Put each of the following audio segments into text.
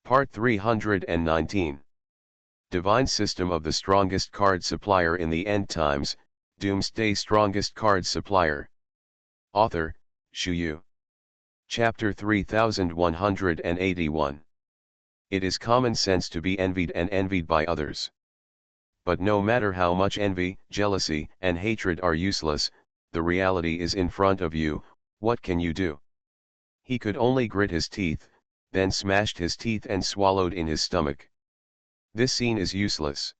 Part 319. Divine System of the Strongest Card Supplier in the End Times, Doomsday Strongest Card Supplier. Author, Shu Yu. Chapter 3181. It is common sense to be envied and envied by others. But no matter how much envy, jealousy, and hatred are useless, the reality is in front of you. What can you do? He could only grit his teeth, then smashed his teeth and swallowed in his stomach. This scene is useless.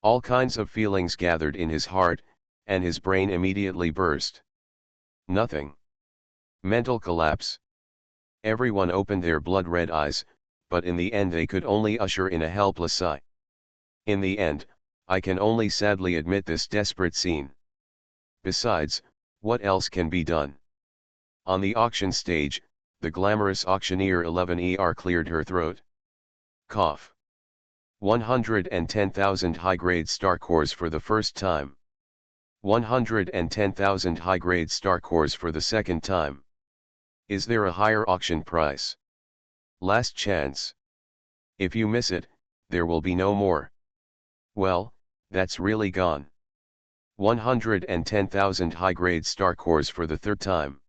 All kinds of feelings gathered in his heart, and his brain immediately burst. Nothing. Mental collapse. Everyone opened their blood-red eyes, but in the end they could only usher in a helpless sigh. In the end, I can only sadly admit this desperate scene. Besides, what else can be done? On the auction stage, the glamorous auctioneer 11ER cleared her throat. Cough. 110,000 high-grade star cores for the first time. 110,000 high-grade star cores for the second time. Is there a higher auction price? Last chance. If you miss it, there will be no more. Well, that's really gone. 110,000 high-grade star cores for the third time.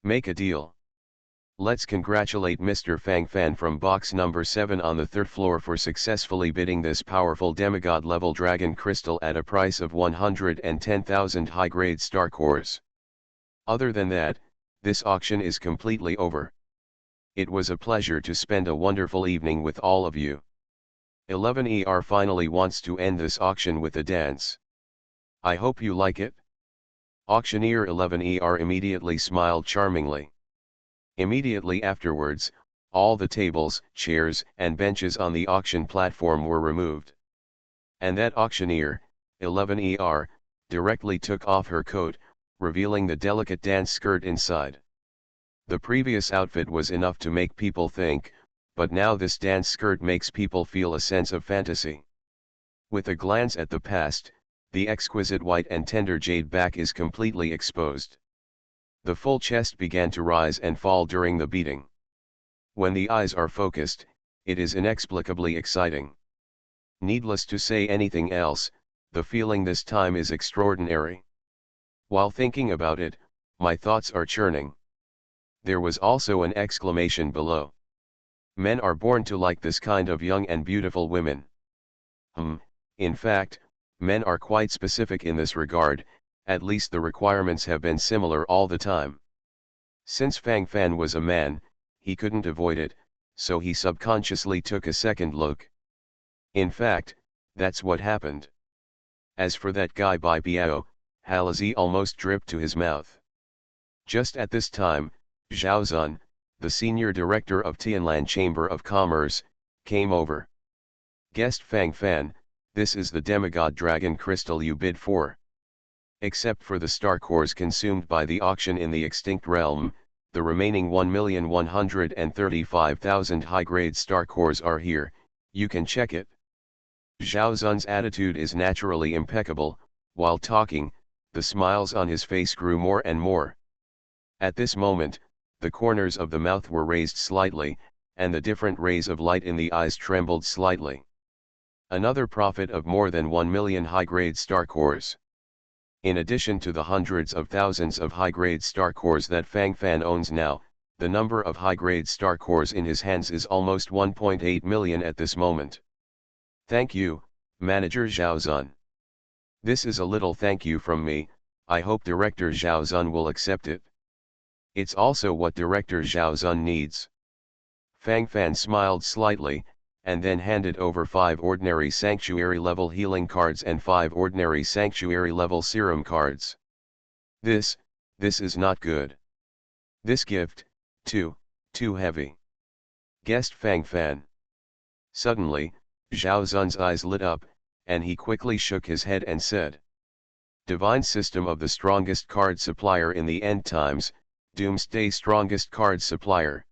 Make a deal. Let's congratulate Mr. Fang Fan from box number 7 on the third floor for successfully bidding this powerful demigod-level dragon crystal at a price of 110,000 high-grade star cores. Other than that, this auction is completely over. It was a pleasure to spend a wonderful evening with all of you. 11ER finally wants to end this auction with a dance. I hope you like it. Auctioneer 11ER immediately smiled charmingly. Immediately afterwards, all the tables, chairs, and benches on the auction platform were removed. And that auctioneer, 11ER, directly took off her coat, revealing the delicate dance skirt inside. The previous outfit was enough to make people think, but now this dance skirt makes people feel a sense of fantasy. With a glance at the past, the exquisite white and tender jade back is completely exposed. The full chest began to rise and fall during the beating. When the eyes are focused, it is inexplicably exciting. Needless to say anything else, the feeling this time is extraordinary. While thinking about it, my thoughts are churning. There was also an exclamation below. Men are born to like this kind of young and beautiful women. In fact, men are quite specific in this regard. At least the requirements have been similar all the time. Since Fang Fan was a man, he couldn't avoid it, so he subconsciously took a second look. In fact, that's what happened. As for that guy by Biao, Halazi almost dripped to his mouth. Just at this time, Zhao Zun, the senior director of Tianlan Chamber of Commerce, came over. Guest Fang Fan, this is the demigod dragon crystal you bid for. Except for the star cores consumed by the auction in the extinct realm, the remaining 1,135,000 high-grade star cores are here, you can check it. Zhao Zun's attitude is naturally impeccable. While talking, the smiles on his face grew more and more. At this moment, the corners of the mouth were raised slightly, and the different rays of light in the eyes trembled slightly. Another profit of more than 1 million high-grade star cores. In addition to the hundreds of thousands of high-grade star cores that Fang Fan owns now, the number of high-grade star cores in his hands is almost 1.8 million at this moment. Thank you, Manager Zhao Zun. This is a little thank you from me. I hope Director Zhao Zun will accept it. It's also what Director Zhao Zun needs. Fang Fan smiled slightly, and then handed over 5 ordinary sanctuary-level healing cards and 5 ordinary sanctuary-level serum cards. This is not good. This gift, too heavy. Guessed Fang Fan. Suddenly, Zhao Zun's eyes lit up, and he quickly shook his head and said, Divine System of the Strongest Card Supplier in the End Times, Doomsday Strongest Card Supplier.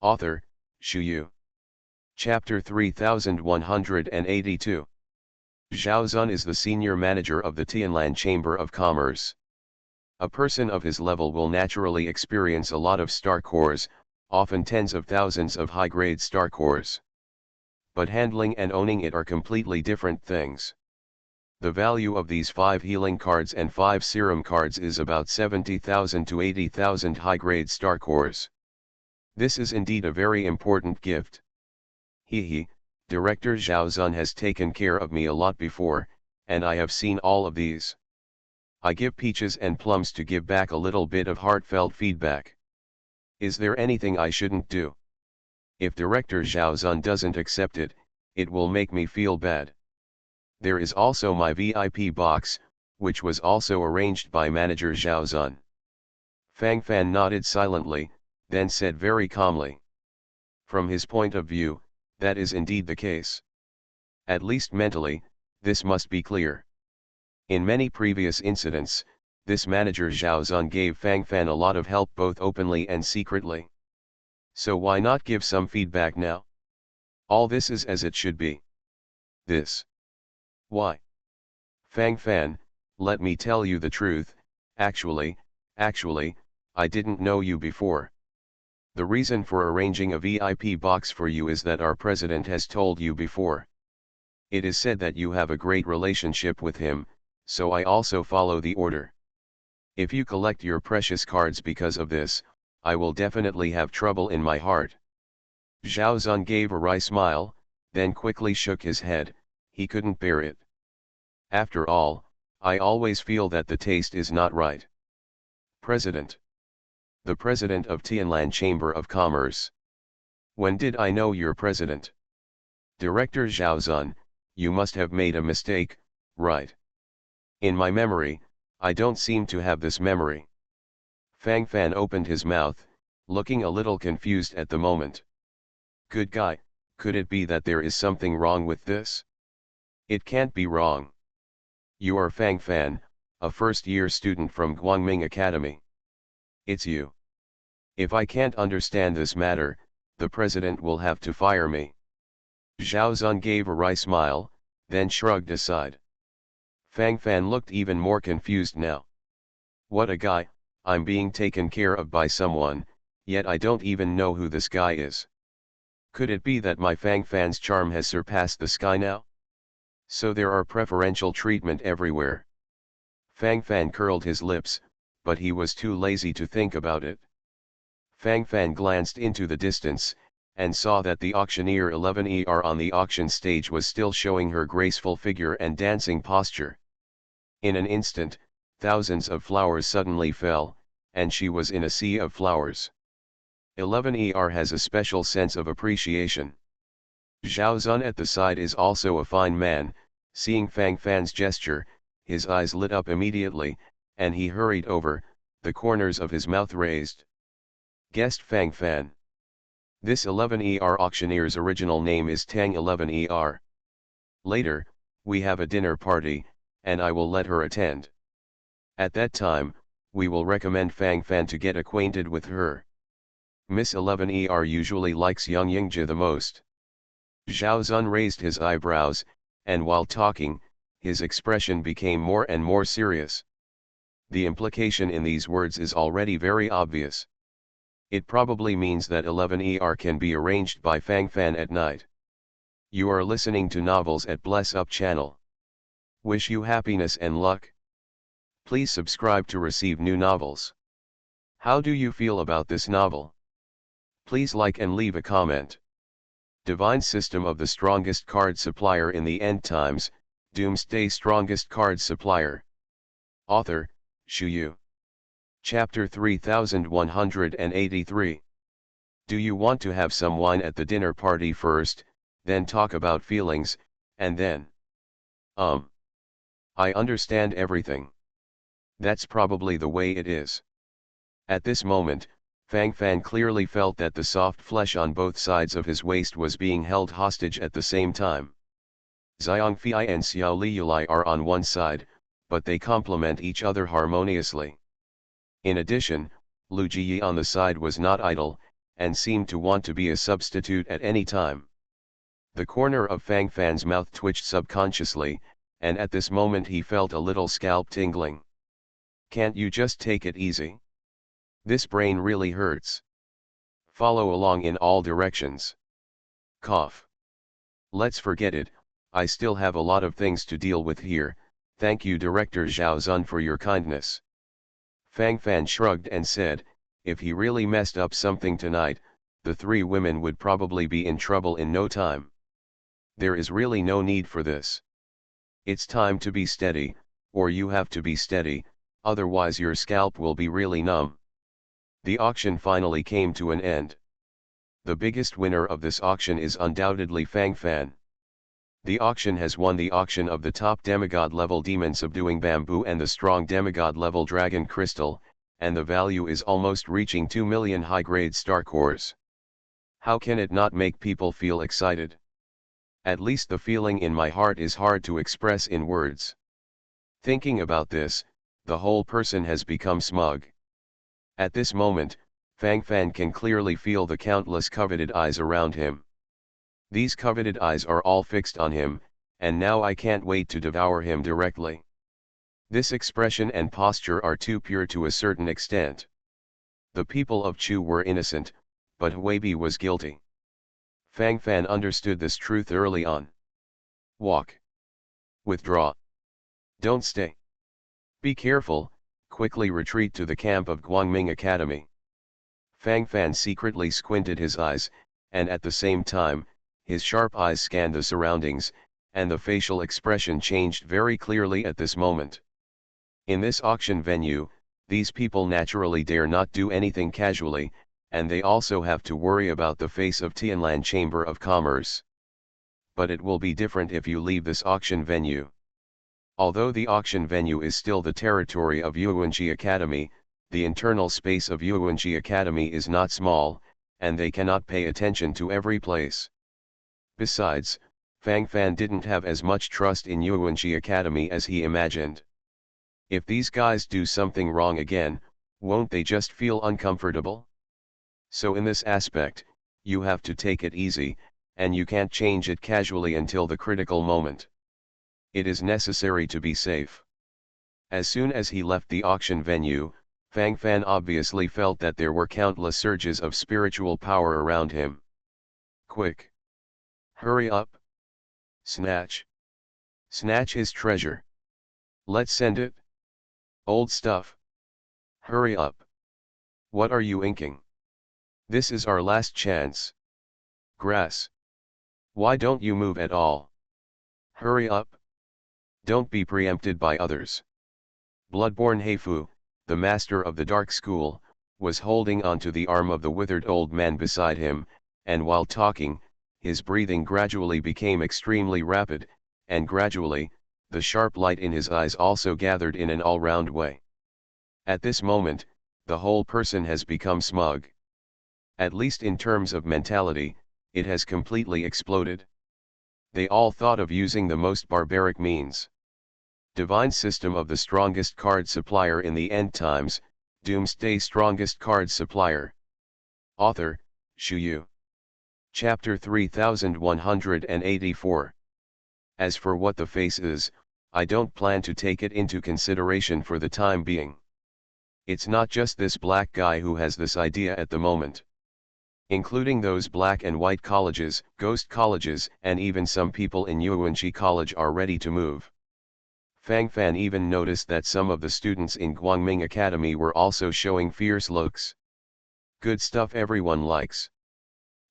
Author, Shu Yu. Chapter 3182. Zhao Zun is the senior manager of the Tianlan Chamber of Commerce. A person of his level will naturally experience a lot of star cores, often tens of thousands of high-grade star cores. But handling and owning it are completely different things. The value of these 5 healing cards and 5 serum cards is about 70,000 to 80,000 high-grade star cores. This is indeed a very important gift. Hehe, Director Zhao Zun has taken care of me a lot before, and I have seen all of these. I give peaches and plums to give back a little bit of heartfelt feedback. Is there anything I shouldn't do? If Director Zhao Zun doesn't accept it, it will make me feel bad. There is also my VIP box, which was also arranged by Manager Zhao Zun. Fang Fan nodded silently, then said very calmly. From his point of view, that is indeed the case. At least mentally, this must be clear. In many previous incidents, this Manager Zhao Zun gave Fang Fan a lot of help both openly and secretly. So why not give some feedback now? All this is as it should be. This. Why? Fang Fan, let me tell you the truth, actually, I didn't know you before. The reason for arranging a VIP box for you is that our president has told you before. It is said that you have a great relationship with him, so I also follow the order. If you collect your precious cards because of this, I will definitely have trouble in my heart. Zhao Zun gave a wry smile, then quickly shook his head. He couldn't bear it. After all, I always feel that the taste is not right. President. The President of Tianlan Chamber of Commerce. When did I know you're President? Director Zhao Zun, you must have made a mistake, right? In my memory, I don't seem to have this memory. Fang Fan opened his mouth, looking a little confused at the moment. Good guy, could it be that there is something wrong with this? It can't be wrong. You are Fang Fan, a first-year student from Guangming Academy. It's you. If I can't understand this matter, the president will have to fire me. Zhao Zun gave a wry smile, then shrugged aside. Fang Fan looked even more confused now. What a guy, I'm being taken care of by someone, yet I don't even know who this guy is. Could it be that my Fang Fan's charm has surpassed the sky now? So there are preferential treatment everywhere. Fang Fan curled his lips, but he was too lazy to think about it. Fang Fan glanced into the distance, and saw that the auctioneer 11ER on the auction stage was still showing her graceful figure and dancing posture. In an instant, thousands of flowers suddenly fell, and she was in a sea of flowers. 11ER has a special sense of appreciation. Zhao Zun at the side is also a fine man. Seeing Fang Fan's gesture, his eyes lit up immediately, and he hurried over, the corners of his mouth raised. Guessed Fang Fan. This 11ER auctioneer's original name is Tang 11ER. Later, we have a dinner party, and I will let her attend. At that time, we will recommend Fang Fan to get acquainted with her. Miss 11ER usually likes young Yingzhi the most. Zhao Zun raised his eyebrows, and while talking, his expression became more and more serious. The implication in these words is already very obvious. It probably means that 11ER can be arranged by Fang Fan at night. You are listening to Novels at Bless Up channel. Wish you happiness and luck. Please subscribe to receive new novels. How do you feel about this novel? Please like and leave a comment. Divine System of the Strongest Card Supplier in the End Times, Doomsday Strongest Card Supplier. Author, Shu Yu. Chapter 3183. Do you want to have some wine at the dinner party first, then talk about feelings, and then? I understand everything. That's probably the way it is. At this moment, Fang Fan clearly felt that the soft flesh on both sides of his waist was being held hostage at the same time. Xiangfei and Xiao Liulai are on one side, but they complement each other harmoniously. In addition, Lu Jiyi on the side was not idle, and seemed to want to be a substitute at any time. The corner of Fang Fan's mouth twitched subconsciously, and at this moment he felt a little scalp tingling. Can't you just take it easy? This brain really hurts. Follow along in all directions. Cough. Let's forget it, I still have a lot of things to deal with here, thank you Director Zhao Zun for your kindness. Fang Fan shrugged and said, if he really messed up something tonight, the three women would probably be in trouble in no time. There is really no need for this. It's time to be steady, or you have to be steady, otherwise your scalp will be really numb. The auction finally came to an end. The biggest winner of this auction is undoubtedly Fang Fan. The auction has won the auction of the top demigod level demon subduing bamboo and the strong demigod level dragon crystal, and the value is almost reaching 2 million high grade star cores. How can it not make people feel excited? At least the feeling in my heart is hard to express in words. Thinking about this, the whole person has become smug. At this moment, Fang Fan can clearly feel the countless coveted eyes around him. These coveted eyes are all fixed on him, and now I can't wait to devour him directly. This expression and posture are too pure to a certain extent. The people of Chu were innocent, but Huibi was guilty. Fang Fan understood this truth early on. Walk. Withdraw. Don't stay. Be careful, quickly retreat to the camp of Guangming Academy. Fang Fan secretly squinted his eyes, and at the same time, his sharp eyes scanned the surroundings, and the facial expression changed very clearly at this moment. In this auction venue, these people naturally dare not do anything casually, and they also have to worry about the face of Tianlan Chamber of Commerce. But it will be different if you leave this auction venue. Although the auction venue is still the territory of Yuanji Academy, the internal space of Yuanji Academy is not small, and they cannot pay attention to every place. Besides, Fang Fan didn't have as much trust in Yuanji Academy as he imagined. If these guys do something wrong again, won't they just feel uncomfortable? So in this aspect, you have to take it easy, and you can't change it casually until the critical moment. It is necessary to be safe. As soon as he left the auction venue, Fang Fan obviously felt that there were countless surges of spiritual power around him. Quick! Hurry up! Snatch! Snatch his treasure! Let's send it! Old stuff! Hurry up! What are you inking? This is our last chance. Grass. Why don't you move at all? Hurry up. Don't be preempted by others. Bloodborne Heifu, the master of the dark school, was holding onto the arm of the withered old man beside him, and while talking, his breathing gradually became extremely rapid, and gradually, the sharp light in his eyes also gathered in an all-round way. At this moment, the whole person has become smug. At least in terms of mentality, it has completely exploded. They all thought of using the most barbaric means. Divine system of the strongest card supplier in the end times, Doomsday strongest card supplier. Author, Shu Yu. Chapter 3184. As for what the face is, I don't plan to take it into consideration for the time being. It's not just this black guy who has this idea at the moment. Including those black and white colleges, ghost colleges, and even some people in Yuanji College are ready to move. Fang Fan even noticed that some of the students in Guangming Academy were also showing fierce looks. Good stuff everyone likes.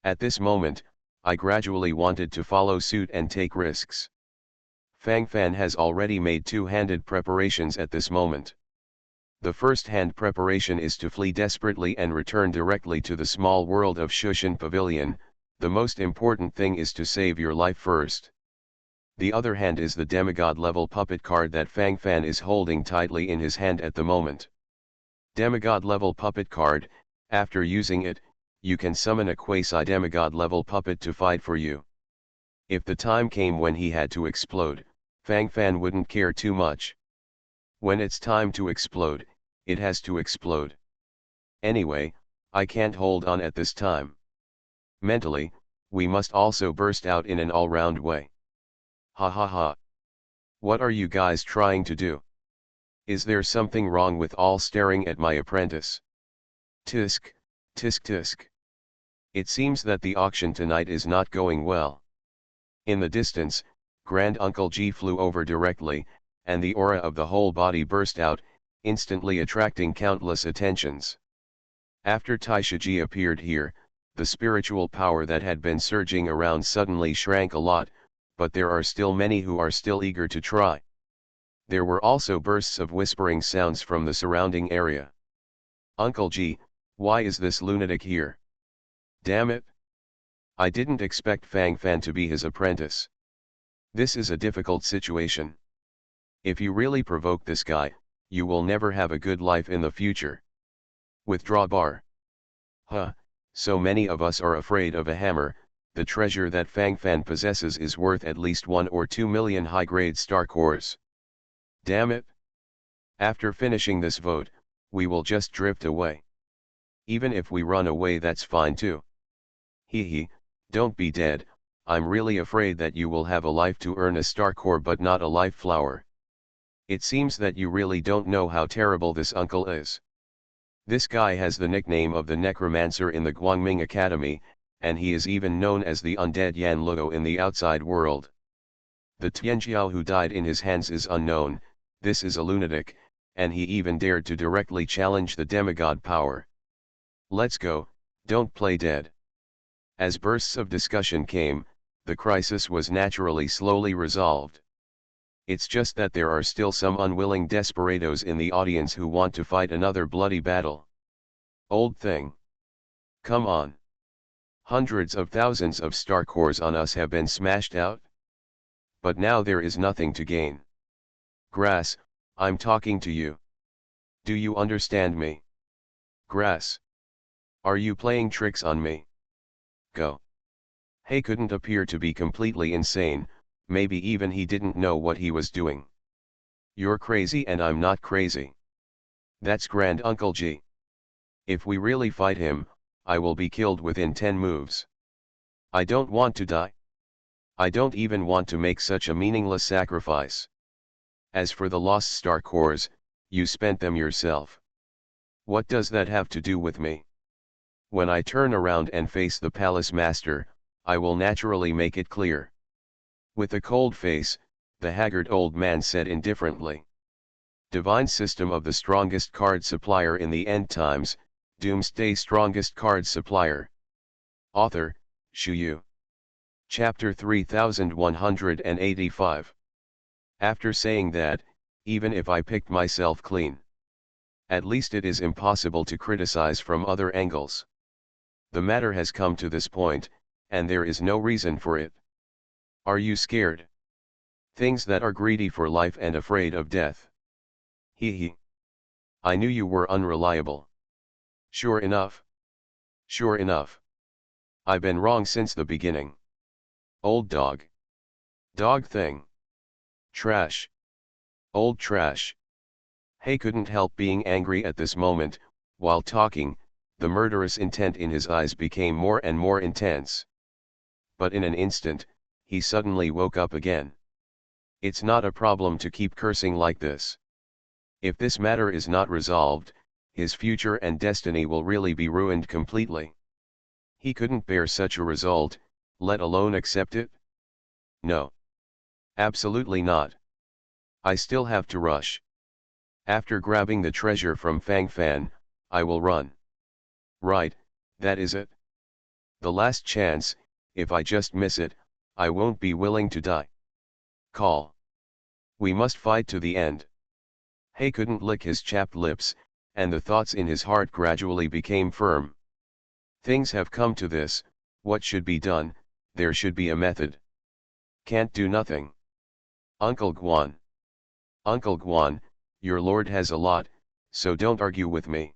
At this moment, I gradually wanted to follow suit and take risks. Fang Fan has already made two-handed preparations at this moment. The first-hand preparation is to flee desperately and return directly to the small world of Shushan Pavilion. The most important thing is to save your life first. The other hand is the demigod level puppet card that Fang Fan is holding tightly in his hand at the moment. Demigod level puppet card, after using it, you can summon a quasi-demigod level puppet to fight for you. If the time came when he had to explode, Fang Fan wouldn't care too much. When it's time to explode, it has to explode. Anyway, I can't hold on at this time. Mentally, we must also burst out in an all-round way. Ha ha ha. What are you guys trying to do? Is there something wrong with all staring at my apprentice? Tisk, tisk tisk. It seems that the auction tonight is not going well. In the distance, Grand Uncle G flew over directly, and the aura of the whole body burst out, instantly attracting countless attentions. After Taishaji appeared here, the spiritual power that had been surging around suddenly shrank a lot, but there are still many who are still eager to try. There were also bursts of whispering sounds from the surrounding area. Uncle G, why is this lunatic here? Damn it! I didn't expect Fang Fan to be his apprentice. This is a difficult situation. If you really provoke this guy, you will never have a good life in the future. Withdraw bar. Huh, so many of us are afraid of a hammer. The treasure that Fang Fan possesses is worth at least 1 or 2 million high-grade star cores. Damn it! After finishing this vote, we will just drift away. Even if we run away, that's fine too. Hee, don't be dead. I'm really afraid that you will have a life to earn a star core but not a life flower. It seems that you really don't know how terrible this uncle is. This guy has the nickname of the Necromancer in the Guangming Academy, and he is even known as the Undead Yan Luo in the outside world. The Tianjiao who died in his hands is unknown. This is a lunatic, and he even dared to directly challenge the demigod power. Let's go, don't play dead. As bursts of discussion came, the crisis was naturally slowly resolved. It's just that there are still some unwilling desperados in the audience who want to fight another bloody battle. Old thing. Come on. Hundreds of thousands of star cores on us have been smashed out. But now there is nothing to gain. Grass, I'm talking to you. Do you understand me? Grass. Are you playing tricks on me? Go. He couldn't appear to be completely insane. Maybe even he didn't know what he was doing. You're crazy and I'm not crazy. That's Grand Uncle G. If we really fight him, I will be killed within 10 moves. I don't want to die. I don't even want to make such a meaningless sacrifice. As for the lost star cores, you spent them yourself. What does that have to do with me? When I turn around and face the palace master, I will naturally make it clear. With a cold face, the haggard old man said indifferently. Divine system of the strongest card supplier in the end times, Doomsday strongest card supplier. Author, Shu Yu. Chapter 3185. After saying that, even if I picked myself clean, at least it is impossible to criticize from other angles. The matter has come to this point, and there is no reason for it. Are you scared? Things that are greedy for life and afraid of death. Hee. I knew you were unreliable. Sure enough. Sure enough. I've been wrong since the beginning. Old dog. Dog thing. Trash. Old trash. He couldn't help being angry at this moment. While talking, the murderous intent in his eyes became more and more intense. But in an instant, he suddenly woke up again. It's not a problem to keep cursing like this. If this matter is not resolved, his future and destiny will really be ruined completely. He couldn't bear such a result, let alone accept it. No. Absolutely not. I still have to rush. After grabbing the treasure from Fang Fan, I will run. Right, that is it. The last chance. If I just miss it, I won't be willing to die. Call. We must fight to the end. He couldn't lick his chapped lips, and the thoughts in his heart gradually became firm. Things have come to this, what should be done? There should be a method. Can't do nothing. Uncle Guan. Uncle Guan, your lord has a lot, so don't argue with me.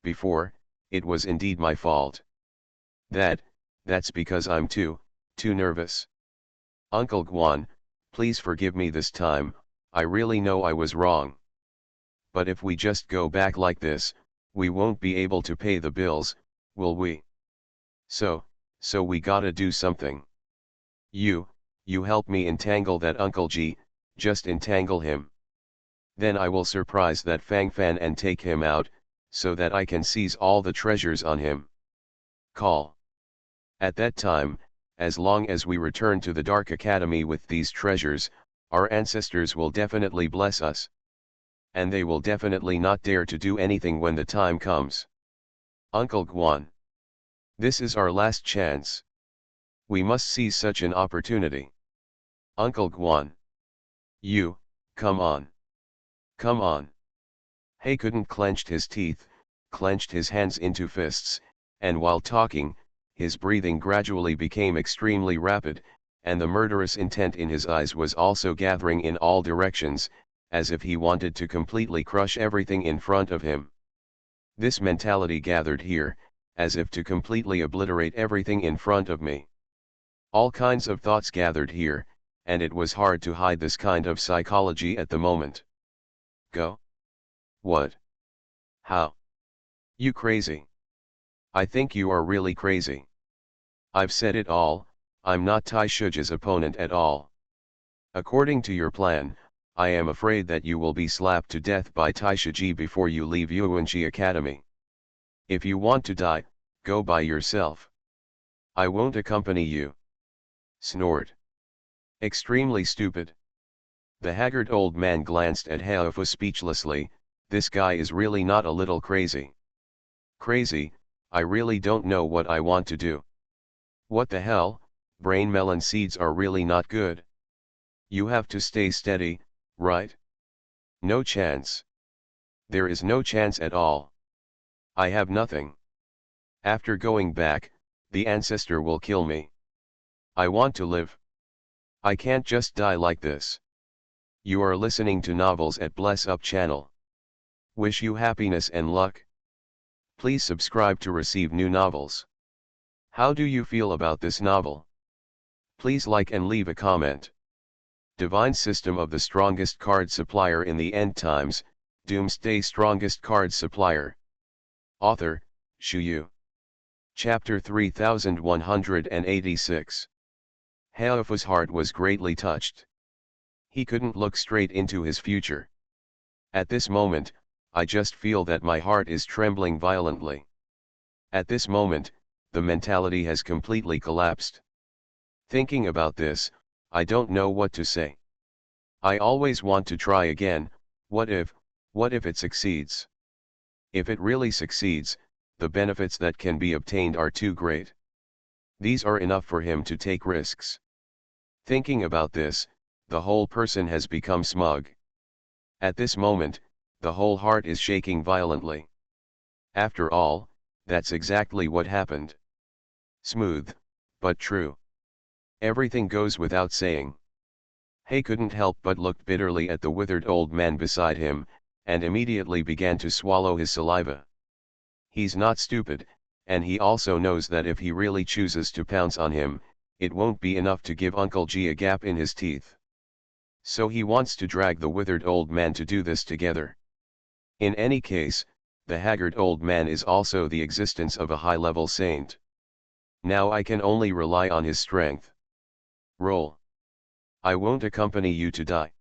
Before, it was indeed my fault. That's because I'm too nervous. Uncle Guan, please forgive me this time, I really know I was wrong. But if we just go back like this, we won't be able to pay the bills, will we? So we gotta do something. You help me entangle that Uncle G, just entangle him. Then I will surprise that Fang Fan and take him out, so that I can seize all the treasures on him. Call. At that time, as long as we return to the Dark Academy with these treasures, our ancestors will definitely bless us. And they will definitely not dare to do anything when the time comes. Uncle Guan. This is our last chance. We must seize such an opportunity. Uncle Guan. You, come on. Come on. He couldn't clenched his teeth, clenched his hands into fists, and while talking, his breathing gradually became extremely rapid, and the murderous intent in his eyes was also gathering in all directions, as if he wanted to completely crush everything in front of him. This mentality gathered here, as if to completely obliterate everything in front of me. All kinds of thoughts gathered here, and it was hard to hide this kind of psychology at the moment. Go? What? How? You crazy? I think you are really crazy. I've said it all, I'm not Tai Shiji's opponent at all. According to your plan, I am afraid that you will be slapped to death by Tai Shiji before you leave Yuanqi Academy. If you want to die, go by yourself. I won't accompany you. Snort. Extremely stupid. The haggard old man glanced at Haofu speechlessly. This guy is really not a little crazy. Crazy, I really don't know what I want to do. What the hell, brain melon seeds are really not good. You have to stay steady, right? No chance. There is no chance at all. I have nothing. After going back, the ancestor will kill me. I want to live. I can't just die like this. You are listening to novels at Bless Up channel. Wish you happiness and luck. Please subscribe to receive new novels. How do you feel about this novel? Please like and leave a comment. Divine System of the Strongest Card Supplier in the End Times, Doomsday Strongest Card Supplier. Author, Shu Yu. Chapter 3186. Haofu's heart was greatly touched. He couldn't look straight into his future. At this moment, I just feel that my heart is trembling violently. At this moment, the mentality has completely collapsed. Thinking about this, I don't know what to say. I always want to try again. What if it succeeds? If it really succeeds, the benefits that can be obtained are too great. These are enough for him to take risks. Thinking about this, the whole person has become smug. At this moment, the whole heart is shaking violently. After all, that's exactly what happened. Smooth, but true. Everything goes without saying. He couldn't help but look bitterly at the withered old man beside him, and immediately began to swallow his saliva. He's not stupid, and he also knows that if he really chooses to pounce on him, it won't be enough to give Uncle G a gap in his teeth. So he wants to drag the withered old man to do this together. In any case, the haggard old man is also the existence of a high-level saint. Now I can only rely on his strength. Roll. I won't accompany you to die.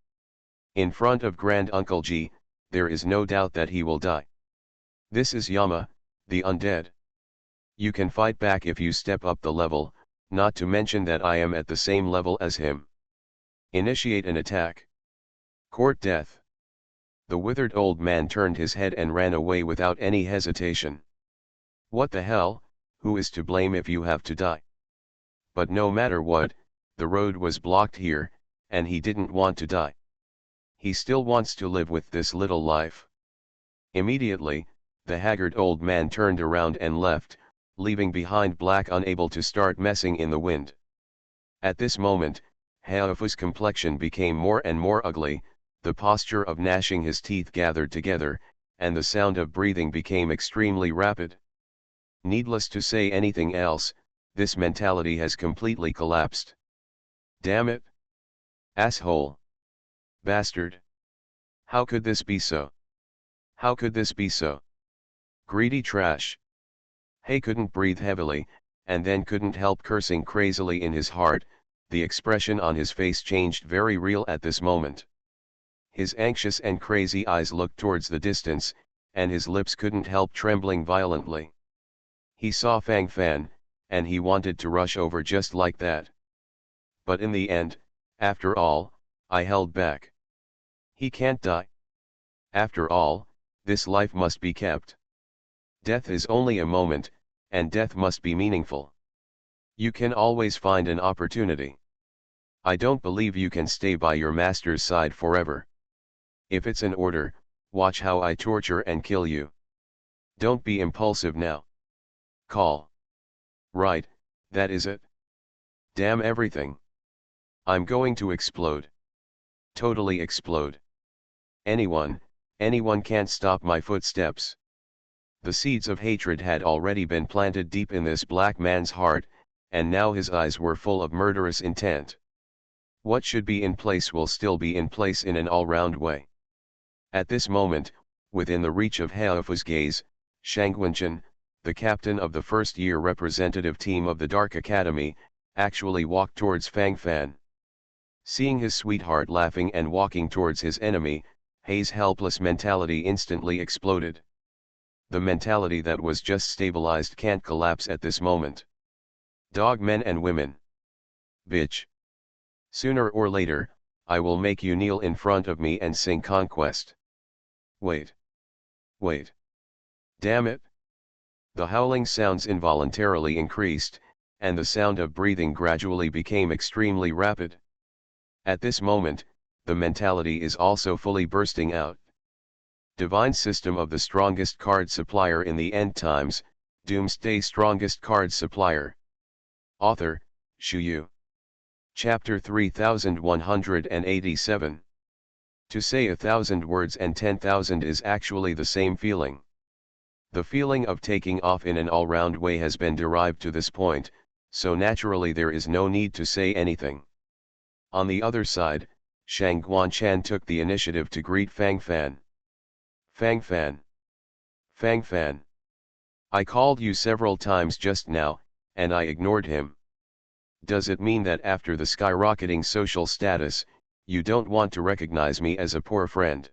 In front of Grand Uncle G, there is no doubt that he will die. This is Yama, the undead. You can fight back if you step up the level, not to mention that I am at the same level as him. Initiate an attack. Court death. The withered old man turned his head and ran away without any hesitation. What the hell, who is to blame if you have to die? But no matter what, the road was blocked here, and he didn't want to die. He still wants to live with this little life. Immediately, the haggard old man turned around and left, leaving behind Black unable to start messing in the wind. At this moment, Haofu's complexion became more and more ugly, the posture of gnashing his teeth gathered together, and the sound of breathing became extremely rapid. Needless to say anything else, this mentality has completely collapsed. Damn it! Asshole! Bastard! How could this be so? How could this be so? Greedy trash! He couldn't breathe heavily, and then couldn't help cursing crazily in his heart. The expression on his face changed very real at this moment. His anxious and crazy eyes looked towards the distance, and his lips couldn't help trembling violently. He saw Fang Fan, and he wanted to rush over just like that. But in the end, after all, I held back. He can't die. After all, this life must be kept. Death is only a moment, and death must be meaningful. You can always find an opportunity. I don't believe you can stay by your master's side forever. If it's an order, watch how I torture and kill you. Don't be impulsive now. Call. Right, that is it. Damn everything. I'm going to explode. Totally explode. Anyone can't stop my footsteps. The seeds of hatred had already been planted deep in this black man's heart, and now his eyes were full of murderous intent. What should be in place will still be in place in an all-round way. At this moment, within the reach of Haofu's gaze, Shang Wenchen, the captain of the first-year representative team of the Dark Academy, actually walked towards Fang Fan. Seeing his sweetheart laughing and walking towards his enemy, Hei's helpless mentality instantly exploded. The mentality that was just stabilized can't collapse at this moment. Dog men and women. Bitch. Sooner or later, I will make you kneel in front of me and sing conquest. Wait. Wait. Damn it. The howling sounds involuntarily increased, and the sound of breathing gradually became extremely rapid. At this moment, the mentality is also fully bursting out. Divine System of the Strongest Card Supplier in the End Times, Doomsday Strongest Card Supplier. Author, Shu Yu. Chapter 3187. To say 1,000 words and 10,000 is actually the same feeling. The feeling of taking off in an all-round way has been derived to this point, so naturally there is no need to say anything. On the other side, Shang Guanchan took the initiative to greet Fang Fan. Fang Fan. Fang Fan. I called you several times just now, and I ignored him. Does it mean that after the skyrocketing social status, you don't want to recognize me as a poor friend?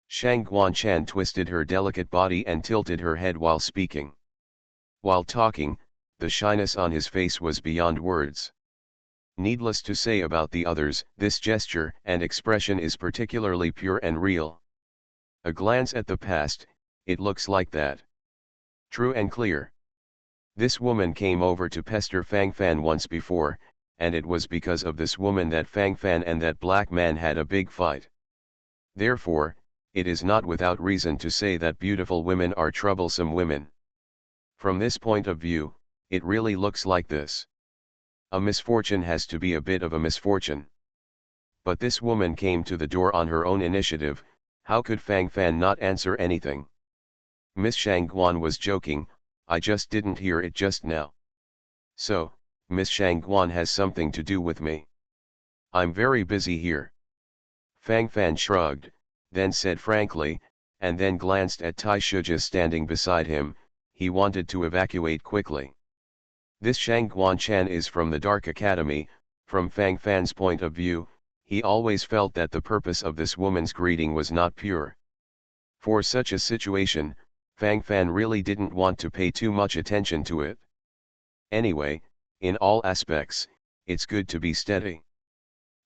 Shang Guanchan twisted her delicate body and tilted her head while speaking. While talking, the shyness on his face was beyond words. Needless to say about the others, this gesture and expression is particularly pure and real. A glance at the past, it looks like that. True and clear. This woman came over to pester Fang Fan once before, and it was because of this woman that Fang Fan and that black man had a big fight. Therefore, it is not without reason to say that beautiful women are troublesome women. From this point of view, it really looks like this. A misfortune has to be a bit of a misfortune. But this woman came to the door on her own initiative. How could Fang Fan not answer anything? Miss Shang Guan was joking, I just didn't hear it just now. So, Miss Shang Guan has something to do with me. I'm very busy here. Fang Fan shrugged, then said frankly, and then glanced at Tai Shujia standing beside him. He wanted to evacuate quickly. This Shang Guanchan is from the Dark Academy. From Fang Fan's point of view, he always felt that the purpose of this woman's greeting was not pure. For such a situation, Fang Fan really didn't want to pay too much attention to it. Anyway, in all aspects, it's good to be steady.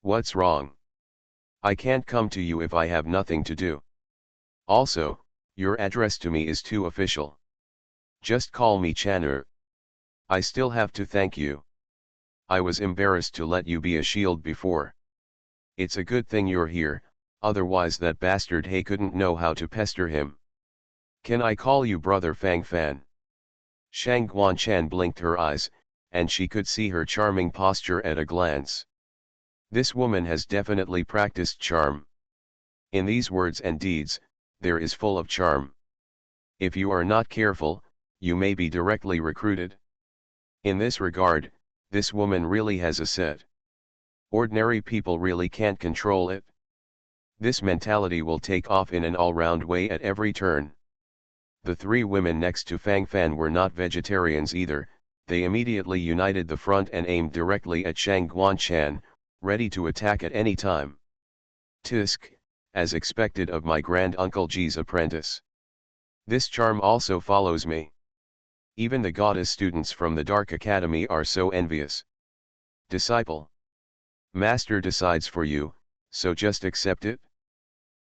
What's wrong? I can't come to you if I have nothing to do. Also, your address to me is too official. Just call me Chan'er. I still have to thank you. I was embarrassed to let you be a shield before. It's a good thing you're here, otherwise that bastard Hei couldn't know how to pester him. Can I call you Brother Fang Fan? Shang Guanchan blinked her eyes, and she could see her charming posture at a glance. This woman has definitely practiced charm. In these words and deeds, there is full of charm. If you are not careful, you may be directly recruited. In this regard, this woman really has a set. Ordinary people really can't control it. This mentality will take off in an all-round way at every turn. The three women next to Fang Fan were not vegetarians either. They immediately united the front and aimed directly at Shang Guanchan, ready to attack at any time. Tisk, as expected of my grand uncle Ji's apprentice. This charm also follows me. Even the goddess students from the Dark Academy are so envious. Disciple. Master decides for you, so just accept it?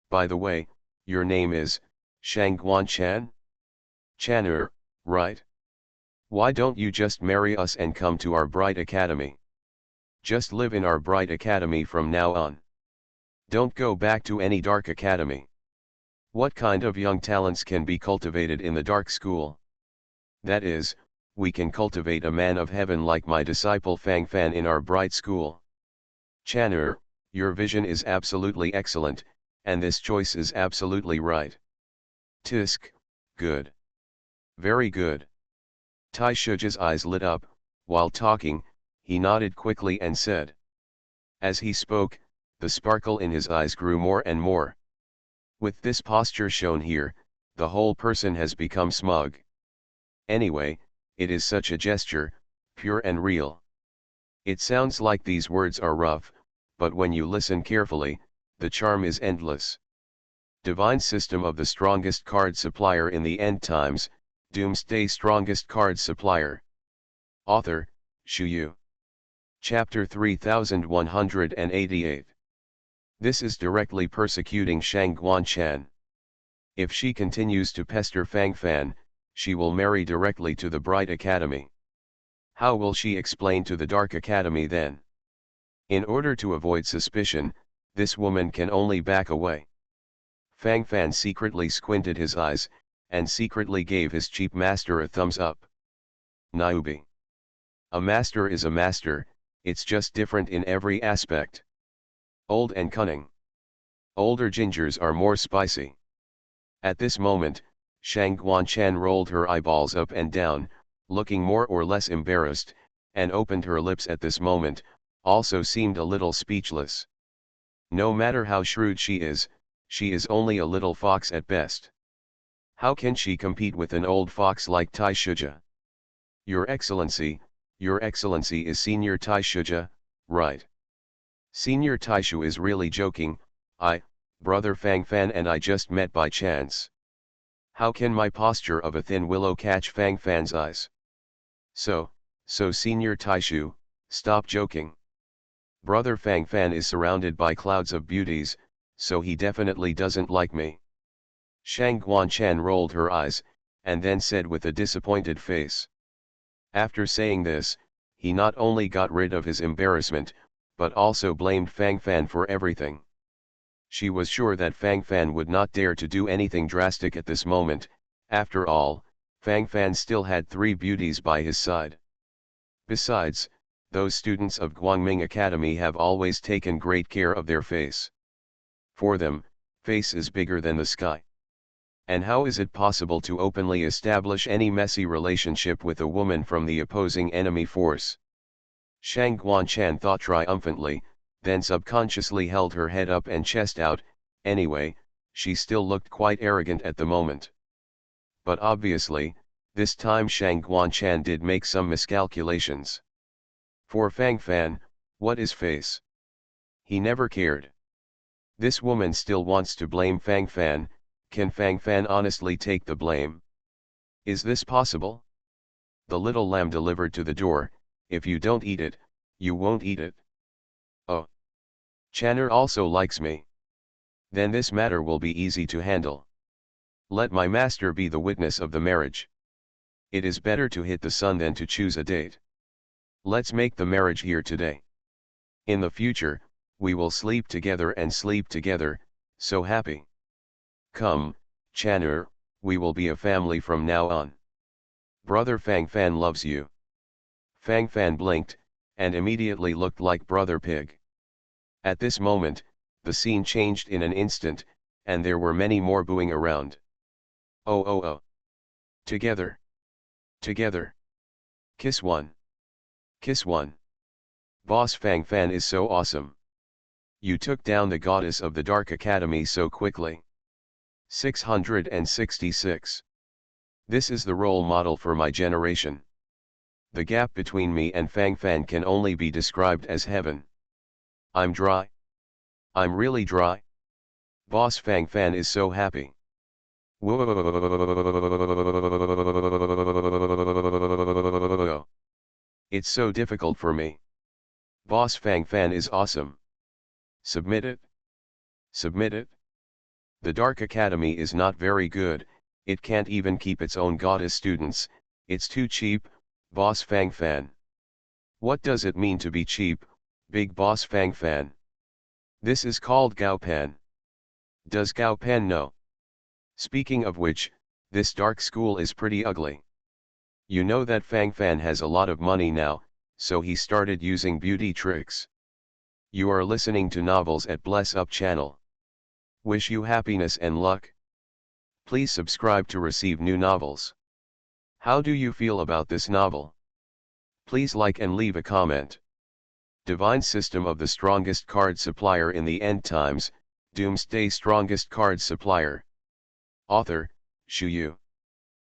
By the way, your name is, Shangguan Chan? Chanur, right? Why don't you just marry us and come to our bright academy? Just live in our bright academy from now on. Don't go back to any dark academy. What kind of young talents can be cultivated in the dark school? That is, we can cultivate a man of heaven like my disciple Fang Fan in our bright school. Chanur, your vision is absolutely excellent, and this choice is absolutely right. Tisk, good. Very good. Tai Shuja's eyes lit up, while talking, he nodded quickly and said. As he spoke, the sparkle in his eyes grew more and more. With this posture shown here, the whole person has become smug. Anyway, it is such a gesture, pure and real. It sounds like these words are rough, but when you listen carefully, the charm is endless. Divine system of the strongest card supplier in the end times, Doomsday strongest card supplier. Author, Shu Yu. Chapter 3188. This is directly persecuting Shangguan Chan. If she continues to pester Fang Fan, she will marry directly to the Bright Academy. How will she explain to the Dark Academy then? In order to avoid suspicion, this woman can only back away. Fang Fan secretly squinted his eyes, and secretly gave his cheap master a thumbs up. Naiubi. A master is a master, it's just different in every aspect. Old and cunning. Older gingers are more spicy. At this moment, Shangguan Chan rolled her eyeballs up and down, looking more or less embarrassed, and opened her lips at this moment, also seemed a little speechless. No matter how shrewd she is only a little fox at best. How can she compete with an old fox like Tai Shuja? Your Excellency is Senior Tai Shuja, right? Senior Taishu is really joking. Brother Fang Fan and I just met by chance. How can my posture of a thin willow catch Fang Fan's eyes? So Senior Taishu, stop joking. Brother Fang Fan is surrounded by clouds of beauties, so he definitely doesn't like me. Shangguan Chan rolled her eyes, and then said with a disappointed face. After saying this, he not only got rid of his embarrassment, but also blamed Fang Fan for everything. She was sure that Fang Fan would not dare to do anything drastic at this moment. After all, Fang Fan still had 3 beauties by his side. Besides, those students of Guangming Academy have always taken great care of their face. For them, face is bigger than the sky. And how is it possible to openly establish any messy relationship with a woman from the opposing enemy force? Shangguan Chan thought triumphantly, then subconsciously held her head up and chest out. Anyway, she still looked quite arrogant at the moment. But obviously, this time Shangguan Chan did make some miscalculations. For Fang Fan, what is face? He never cared. This woman still wants to blame Fang Fan. Can Fang Fan honestly take the blame? Is this possible? The little lamb delivered to the door. If you don't eat it, you won't eat it. Oh. Chanur also likes me. Then this matter will be easy to handle. Let my master be the witness of the marriage. It is better to hit the sun than to choose a date. Let's make the marriage here today. In the future, we will sleep together and sleep together, so happy. Come, Chanur, we will be a family from now on. Brother Fang Fan loves you. Fang Fan blinked, and immediately looked like Brother Pig. At this moment, the scene changed in an instant, and there were many more booing around. Oh. Together. Together. Kiss one. Kiss one. Boss Fang Fan is so awesome. You took down the goddess of the Dark Academy so quickly. 666. This is the role model for my generation. The gap between me and Fang Fan can only be described as heaven. I'm dry. I'm really dry. Boss Fang Fan is so happy. Whoa. It's so difficult for me. Boss Fang Fan is awesome. Submit it. Submit it. The Dark Academy is not very good, it can't even keep its own goddess students, it's too cheap, Boss Fang Fan. What does it mean to be cheap, Big Boss Fang Fan? This is called Gao Pan. Does Gao Pan know? Speaking of which, this dark school is pretty ugly. You know that Fang Fan has a lot of money now, so he started using beauty tricks. You are listening to Novels at Bless Up channel. Wish you happiness and luck. Please subscribe to receive new novels. How do you feel about this novel? Please like and leave a comment. Divine System of the Strongest Card Supplier in the End Times, Doomsday Strongest Card Supplier. Author, Shu Yu.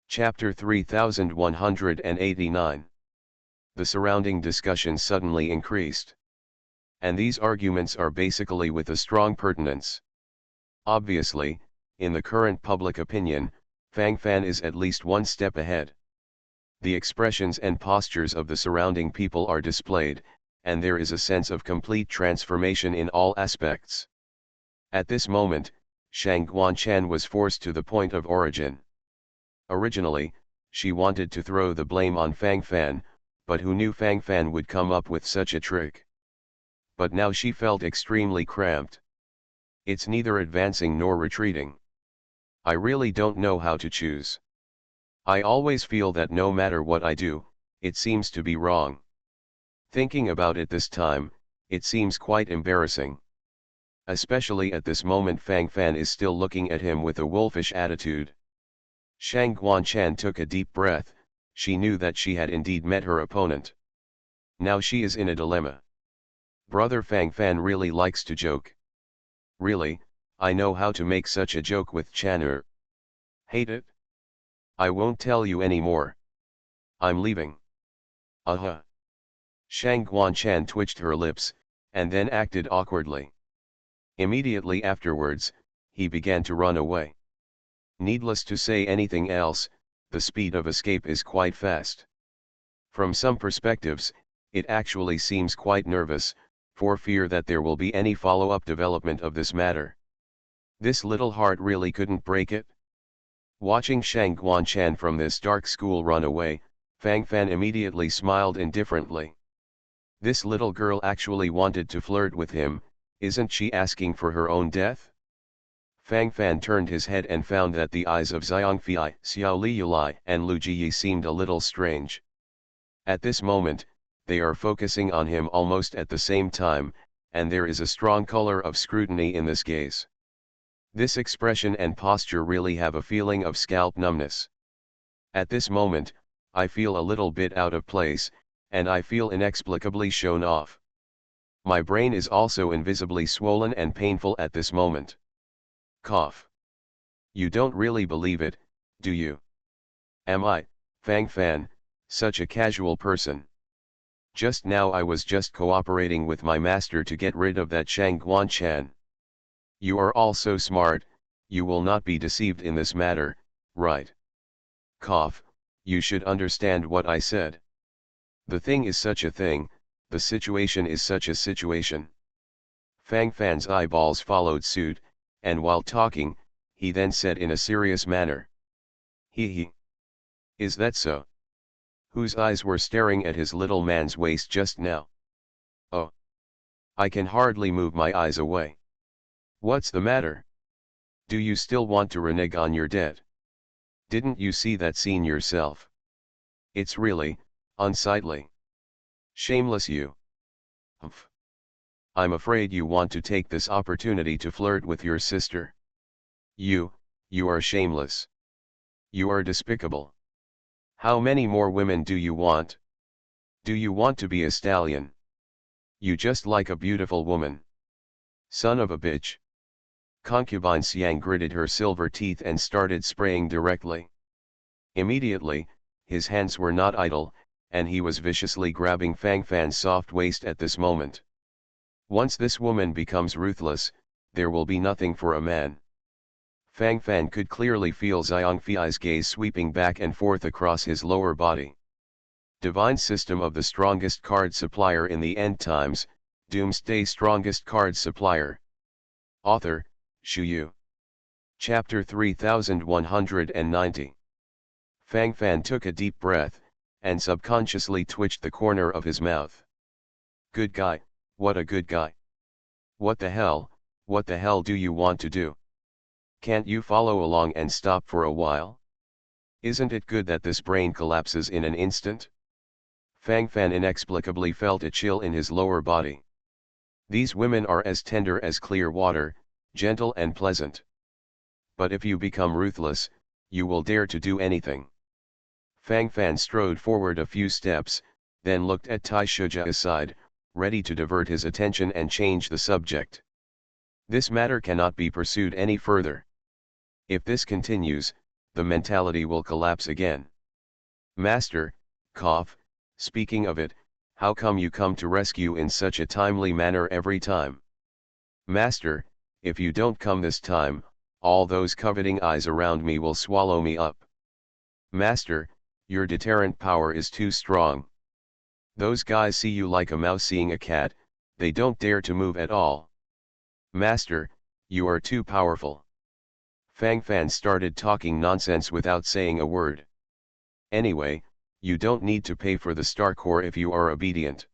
Chapter 3189. The surrounding discussion suddenly increased. And these arguments are basically with a strong pertinence. Obviously, in the current public opinion, Fang Fan is at least one step ahead. The expressions and postures of the surrounding people are displayed, and there is a sense of complete transformation in all aspects. At this moment, Shang Guanchan was forced to the point of origin. Originally, she wanted to throw the blame on Fang Fan, but who knew Fang Fan would come up with such a trick? But now she felt extremely cramped. It's neither advancing nor retreating. I really don't know how to choose. I always feel that no matter what I do, it seems to be wrong. Thinking about it this time, it seems quite embarrassing. Especially at this moment Fang Fan is still looking at him with a wolfish attitude. Shang Guanchan took a deep breath, she knew that she had indeed met her opponent. Now she is in a dilemma. Brother Fang Fan really likes to joke. Really, I know how to make such a joke with Chan'er. Hate it? I won't tell you anymore. I'm leaving. Shang Guanchan twitched her lips, and then acted awkwardly. Immediately afterwards, he began to run away. Needless to say anything else, the speed of escape is quite fast. From some perspectives, it actually seems quite nervous, for fear that there will be any follow-up development of this matter. This little heart really couldn't break it? Watching Shang Guanchan from this dark school run away, Fang Fan immediately smiled indifferently. This little girl actually wanted to flirt with him, isn't she asking for her own death? Fang Fan turned his head and found that the eyes of Xiangfei, Xiao Liyulai and Lu Jiyi seemed a little strange. At this moment, they are focusing on him almost at the same time, and there is a strong color of scrutiny in this gaze. This expression and posture really have a feeling of scalp numbness. At this moment, I feel a little bit out of place, and I feel inexplicably shown off. My brain is also invisibly swollen and painful at this moment. Cough. You don't really believe it, do you? Am I, Fang Fan, such a casual person? Just now I was just cooperating with my master to get rid of that Shang Guanchan. You are all so smart, you will not be deceived in this matter, right? Cough, you should understand what I said. The thing is such a thing, the situation is such a situation. Fang Fan's eyeballs followed suit, and while talking, he then said in a serious manner. He. Is that so? Whose eyes were staring at his little man's waist just now? Oh. I can hardly move my eyes away. What's the matter? Do you still want to renege on your debt? Didn't you see that scene yourself? It's really, unsightly. Shameless you. Humph. I'm afraid you want to take this opportunity to flirt with your sister. You are shameless. You are despicable. How many more women do you want? Do you want to be a stallion? You just like a beautiful woman. Son of a bitch. Concubine Xiang gritted her silver teeth and started spraying directly. Immediately, his hands were not idle, and he was viciously grabbing Fang Fan's soft waist at this moment. Once this woman becomes ruthless, there will be nothing for a man. Fang Fan could clearly feel Xiangfei's gaze sweeping back and forth across his lower body. Divine System of the Strongest Card Supplier in the End Times, Doomsday Strongest Card Supplier. Author, Shu Yu. Chapter 3190. Fang Fan took a deep breath, and subconsciously twitched the corner of his mouth. Good guy, what a good guy. What the hell do you want to do? Can't you follow along and stop for a while? Isn't it good that this brain collapses in an instant? Fang Fan inexplicably felt a chill in his lower body. These women are as tender as clear water, gentle and pleasant. But if you become ruthless, you will dare to do anything. Fang Fan strode forward a few steps, then looked at Tai Shuja aside, ready to divert his attention and change the subject. This matter cannot be pursued any further. If this continues, the mentality will collapse again. Master, cough, speaking of it, how come you come to rescue in such a timely manner every time? Master, if you don't come this time, all those coveting eyes around me will swallow me up. Master, your deterrent power is too strong. Those guys see you like a mouse seeing a cat, they don't dare to move at all. Master, you are too powerful. Fang Fan started talking nonsense without saying a word. Anyway, you don't need to pay for the Star Core if you are obedient.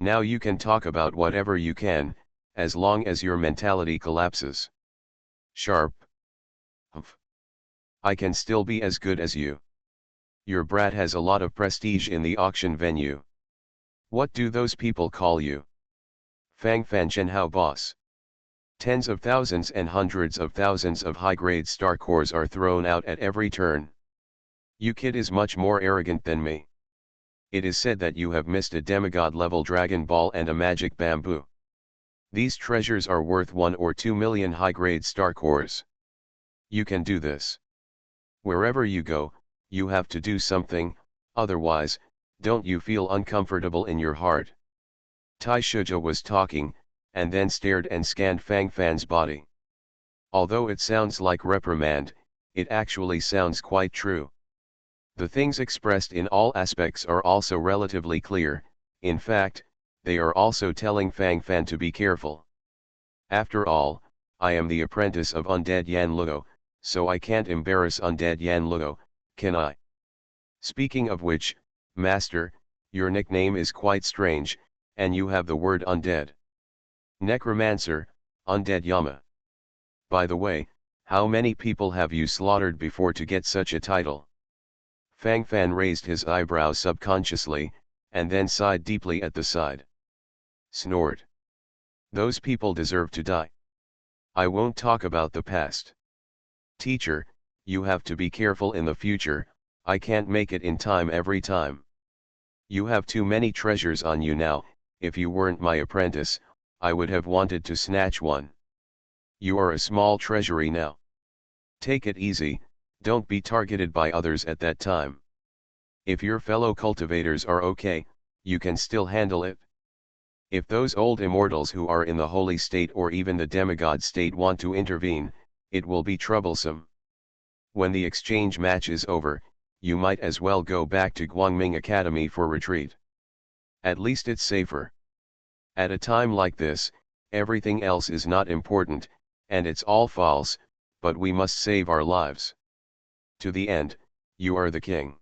Now you can talk about whatever you can, as long as your mentality collapses. Sharp. Humph. I can still be as good as you. Your brat has a lot of prestige in the auction venue. What do those people call you? Fang Fan Chenhao boss. Tens of thousands and hundreds of thousands of high-grade Star Cores are thrown out at every turn. You kid is much more arrogant than me. It is said that you have missed a demigod-level Dragon Ball and a magic bamboo. These treasures are worth 1 or 2 million high-grade Star Cores. You can do this. Wherever you go, you have to do something, otherwise, don't you feel uncomfortable in your heart? Tai Shuja was talking, and then stared and scanned Fang Fan's body. Although it sounds like reprimand, it actually sounds quite true. The things expressed in all aspects are also relatively clear, in fact, they are also telling Fang Fan to be careful. After all, I am the apprentice of Undead Yan Luo, so I can't embarrass Undead Yan Luo, can I? Speaking of which, Master, your nickname is quite strange, and you have the word undead. Necromancer, Undead Yama. By the way, how many people have you slaughtered before to get such a title? Fang Fan raised his eyebrows subconsciously, and then sighed deeply at the side. Snored. Those people deserve to die. I won't talk about the past. Teacher, you have to be careful in the future, I can't make it in time every time. You have too many treasures on you now, if you weren't my apprentice, I would have wanted to snatch one. You are a small treasury now. Take it easy, don't be targeted by others at that time. If your fellow cultivators are okay, you can still handle it. If those old immortals who are in the holy state or even the demigod state want to intervene, it will be troublesome. When the exchange match is over, you might as well go back to Guangming Academy for retreat. At least it's safer. At a time like this, everything else is not important, and it's all false, but we must save our lives. To the end, you are the king.